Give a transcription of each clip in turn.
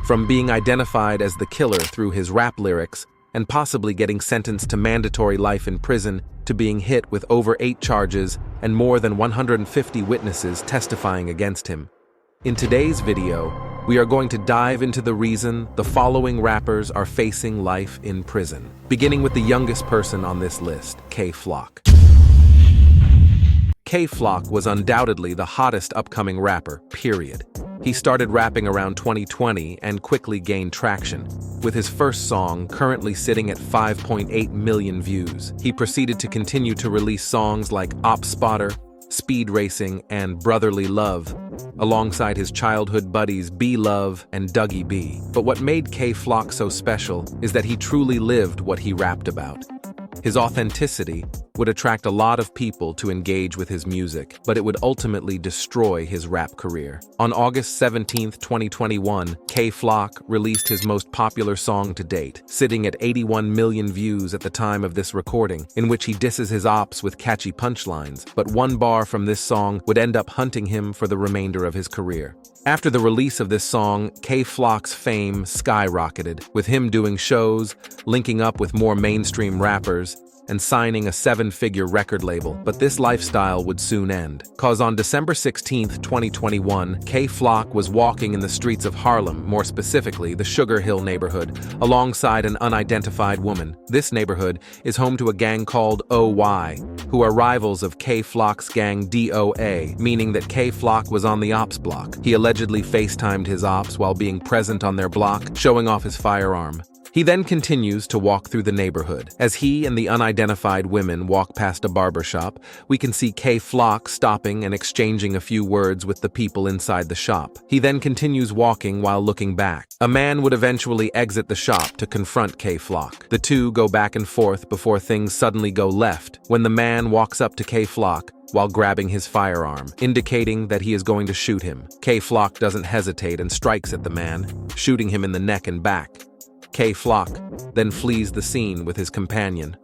From being identified as the killer through his rap lyrics and possibly getting sentenced to mandatory life in prison to being hit with over 8 charges and more than 150 witnesses testifying against him. In today's video, we are going to dive into the reason the following rappers are facing life in prison, beginning with the youngest person on this list, Kay Flock. Kay Flock was undoubtedly the hottest upcoming rapper, period. He started rapping around 2020 and quickly gained traction, with his first song currently sitting at 5.8 million views. He proceeded to continue to release songs like Op Spotter, Speed Racing, and Brotherly Love, alongside his childhood buddies B-Love and Dougie B. But what made Kay Flock so special is that he truly lived what he rapped about. His authenticity would attract a lot of people to engage with his music, but it would ultimately destroy his rap career. On August 17, 2021, Kay Flock released his most popular song to date, sitting at 81 million views at the time of this recording, in which he disses his ops with catchy punchlines, but one bar from this song would end up hunting him for the remainder of his career. After the release of this song, Kay Flock's fame skyrocketed, with him doing shows, linking up with more mainstream rappers, and signing a 7-figure record label. But this lifestyle would soon end, cause on December 16, 2021, Kay Flock was walking in the streets of Harlem, more specifically the Sugar Hill neighborhood, alongside an unidentified woman. This neighborhood is home to a gang called OY, who are rivals of Kay Flock's gang DOA, meaning that Kay Flock was on the ops block. He allegedly FaceTimed his ops while being present on their block, showing off his firearm. He then continues to walk through the neighborhood. As he and the unidentified women walk past a barbershop, we can see Kay Flock stopping and exchanging a few words with the people inside the shop. He then continues walking while looking back. A man would eventually exit the shop to confront Kay Flock. The two go back and forth before things suddenly go left, when the man walks up to Kay Flock while grabbing his firearm, indicating that he is going to shoot him. Kay Flock doesn't hesitate and strikes at the man, shooting him in the neck and back. Kay Flock then flees the scene with his companion.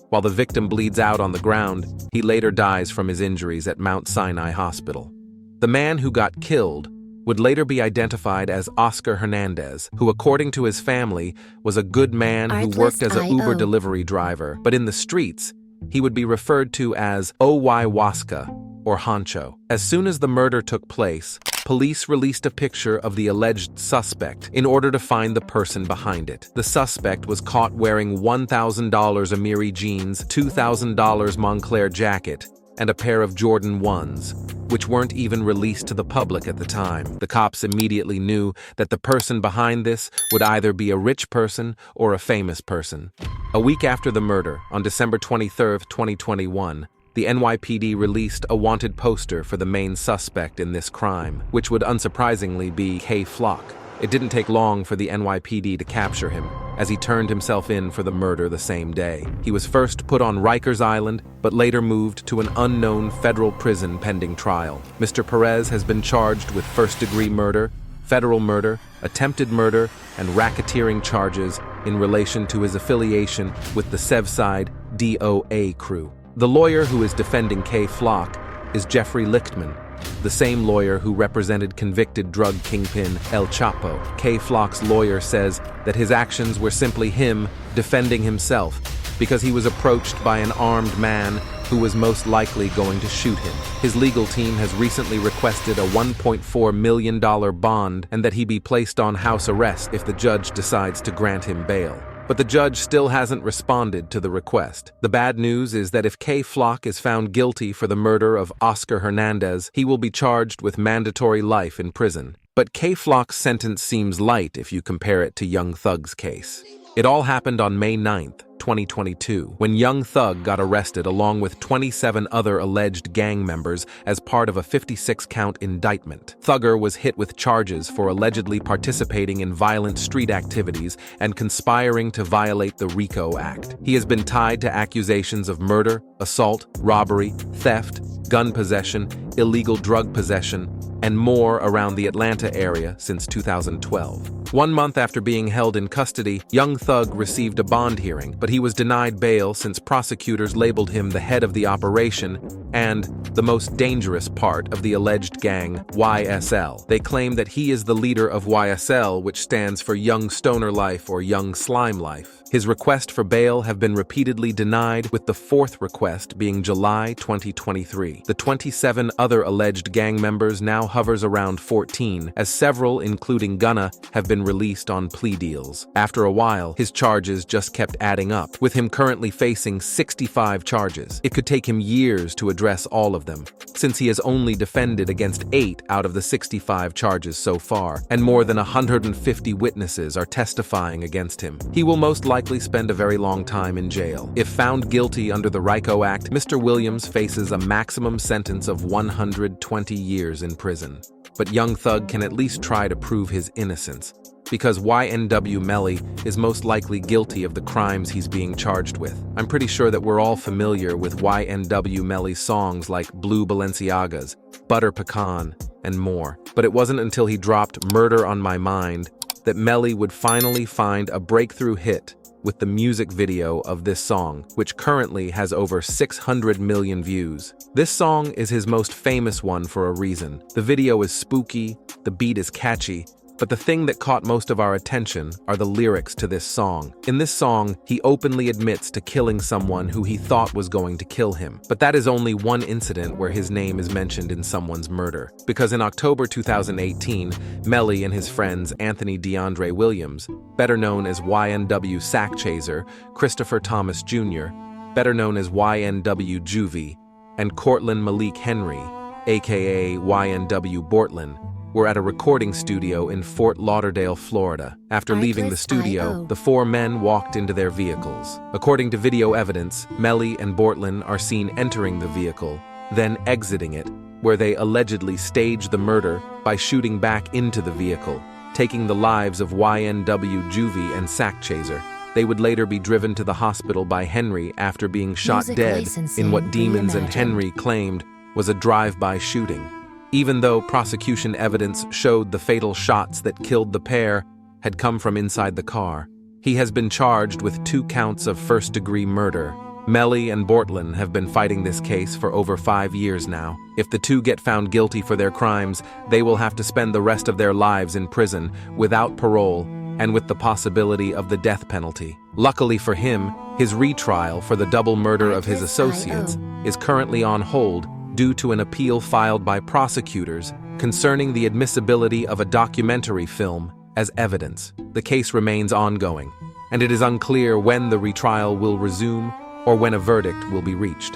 While the victim bleeds out on the ground, he later dies from his injuries at Mount Sinai Hospital. The man who got killed would later be identified as Oscar Hernandez, who, according to his family, was a good man who worked as an Uber delivery driver, but in the streets, he would be referred to as OY Waska, or Honcho. As soon as the murder took place, police released a picture of the alleged suspect in order to find the person behind it. The suspect was caught wearing $1,000 Amiri jeans, $2,000 Moncler jacket, and a pair of Jordan 1s, which weren't even released to the public at the time. The cops immediately knew that the person behind this would either be a rich person or a famous person. A week after the murder, on December 23, 2021, the NYPD released a wanted poster for the main suspect in this crime, which would unsurprisingly be Kay Flock. It didn't take long for the NYPD to capture him, as he turned himself in for the murder the same day. He was first put on Rikers Island, but later moved to an unknown federal prison pending trial. Mr. Perez has been charged with first-degree murder, federal murder, attempted murder, and racketeering charges in relation to his affiliation with the Sevside DOA crew. The lawyer who is defending Kay Flock is Jeffrey Lichtman, the same lawyer who represented convicted drug kingpin El Chapo. Kay Flock's lawyer says that his actions were simply him defending himself because he was approached by an armed man who was most likely going to shoot him. His legal team has recently requested a $1.4 million bond and that he be placed on house arrest if the judge decides to grant him bail. But the judge still hasn't responded to the request. The bad news is that if Kay Flock is found guilty for the murder of Oscar Hernandez, he will be charged with mandatory life in prison. But Kay Flock's sentence seems light if you compare it to Young Thug's case. It all happened on May 9th, 2022, when Young Thug got arrested along with 27 other alleged gang members as part of a 56-count indictment. Thugger was hit with charges for allegedly participating in violent street activities and conspiring to violate the RICO Act. He has been tied to accusations of murder, assault, robbery, theft, gun possession, illegal drug possession, and more around the Atlanta area since 2012. 1 month after being held in custody, Young Thug received a bond hearing, but he was denied bail since prosecutors labeled him the head of the operation and the most dangerous part of the alleged gang, YSL. They claim that he is the leader of YSL, which stands for Young Stoner Life or Young Slime Life. His request for bail have been repeatedly denied, with the 4th request being July 2023. The 27 other alleged gang members now hovers around 14, as several, including Gunna, have been released on plea deals. After a while, his charges just kept adding up, with him currently facing 65 charges. It could take him years to address all of them, since he has only defended against 8 out of the 65 charges so far, and more than 150 witnesses are testifying against him. He will most likely spend a very long time in jail. If found guilty under the RICO Act, Mr. Williams faces a maximum sentence of 120 years in prison. But Young Thug can at least try to prove his innocence, because YNW Melly is most likely guilty of the crimes he's being charged with. I'm pretty sure that we're all familiar with YNW Melly's songs like Blue Balenciagas, Butter Pecan, and more. But it wasn't until he dropped Murder on My Mind that Melly would finally find a breakthrough hit with the music video of this song, which currently has over 600 million views. This song is his most famous one for a reason. The video is spooky, the beat is catchy, but the thing that caught most of our attention are the lyrics to this song. In this song, he openly admits to killing someone who he thought was going to kill him. But that is only one incident where his name is mentioned in someone's murder. Because in October 2018, Melly and his friends Anthony DeAndre Williams, better known as YNW Sack Chaser, Christopher Thomas Jr., better known as YNW Juvie, and Cortland Malik Henry, aka YNW Bortland, were at a recording studio in Fort Lauderdale, Florida. After leaving the studio, the 4 men walked into their vehicles. According to video evidence, Melly and Bortland are seen entering the vehicle, then exiting it, where they allegedly staged the murder by shooting back into the vehicle, taking the lives of YNW Juvie and Sack Chaser. They would later be driven to the hospital by Henry after being shot dead in what Demons and Henry claimed was a drive-by shooting. Even though prosecution evidence showed the fatal shots that killed the pair had come from inside the car, he has been charged with 2 counts of first-degree murder. Melly and Bortland have been fighting this case for over 5 years now. If the 2 get found guilty for their crimes, they will have to spend the rest of their lives in prison without parole and with the possibility of the death penalty. Luckily for him, his retrial for the double murder of his associates is currently on hold due to an appeal filed by prosecutors concerning the admissibility of a documentary film as evidence. The case remains ongoing, and it is unclear when the retrial will resume or when a verdict will be reached.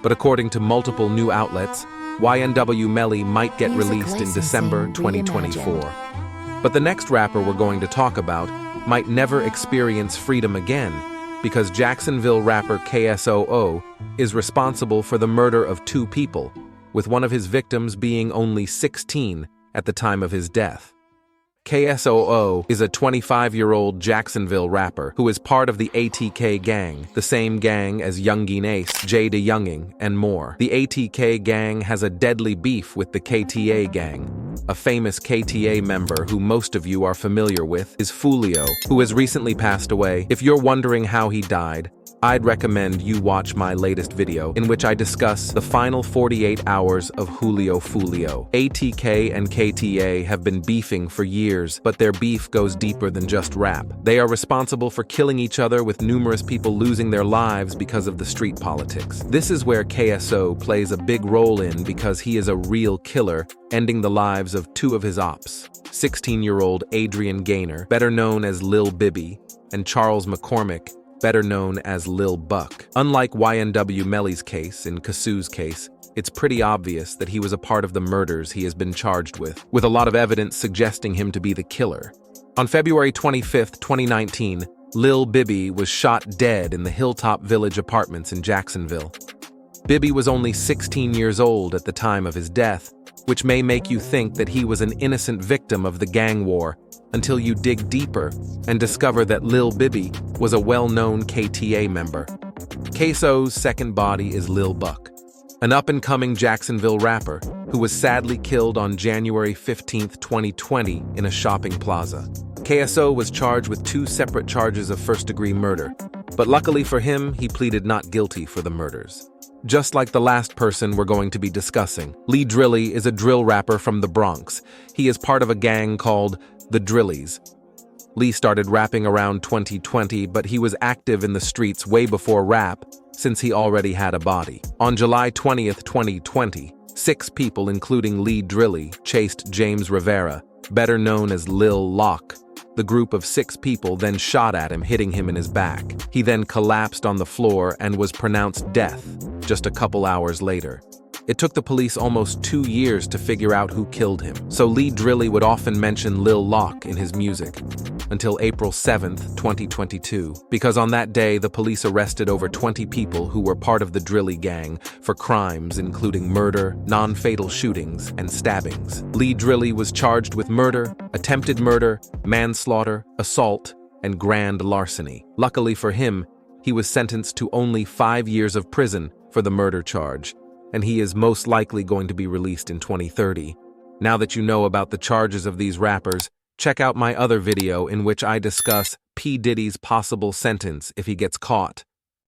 But according to multiple new outlets, YNW Melly might get released in December 2024. But the next rapper we're going to talk about might never experience freedom again, because Jacksonville rapper KSOO is responsible for the murder of 2 people, with one of his victims being only 16 at the time of his death. KSOO is a 25-year-old Jacksonville rapper who is part of the ATK gang, the same gang as Youngin Ace, Jay DeYounging, and more. The ATK gang has a deadly beef with the KTA gang. A famous KTA member who most of you are familiar with is Foolio, who has recently passed away. If you're wondering how he died, I'd recommend you watch my latest video in which I discuss the final 48 hours of Julio Foolio. ATK and KTA have been beefing for years, but their beef goes deeper than just rap. They are responsible for killing each other, with numerous people losing their lives because of the street politics. This is where KSO plays a big role in, because he is a real killer, ending the lives of 2 of his ops. 16-year-old Adrian Gaynor, better known as Lil Bibby, and Charles McCormick, better known as Lil Buck. Unlike YNW Melly's case, in Kasu's case, it's pretty obvious that he was a part of the murders he has been charged with a lot of evidence suggesting him to be the killer. On February 25, 2019, Lil Bibby was shot dead in the Hilltop Village apartments in Jacksonville. Bibby was only 16 years old at the time of his death, which may make you think that he was an innocent victim of the gang war, until you dig deeper and discover that Lil Bibby was a well-known KTA member. Queso's second body is Lil Buck, an up-and-coming Jacksonville rapper who was sadly killed on January 15, 2020 in a shopping plaza. KSO was charged with 2 separate charges of first-degree murder, but luckily for him, he pleaded not guilty for the murders. Just like the last person we're going to be discussing, Lee Drilly is a drill rapper from the Bronx. He is part of a gang called the Drillies. Lee started rapping around 2020, but he was active in the streets way before rap, since he already had a body. On July 20th, 2020, 6 people, including Lee Drilly, chased James Rivera, better known as Lil Lock. The group of 6 people then shot at him, hitting him in his back. He then collapsed on the floor and was pronounced death just a couple hours later. It took the police almost 2 years to figure out who killed him, so Lee Drilly would often mention Lil Lock in his music, until April 7th, 2022, because on that day the police arrested over 20 people who were part of the Drilly gang for crimes including murder, non-fatal shootings, and stabbings. Lee Drilly was charged with murder, attempted murder, manslaughter, assault, and grand larceny. Luckily for him, he was sentenced to only 5 years of prison for the murder charge, and he is most likely going to be released in 2030. Now that you know about the charges of these rappers, check out my other video in which I discuss P. Diddy's possible sentence if he gets caught.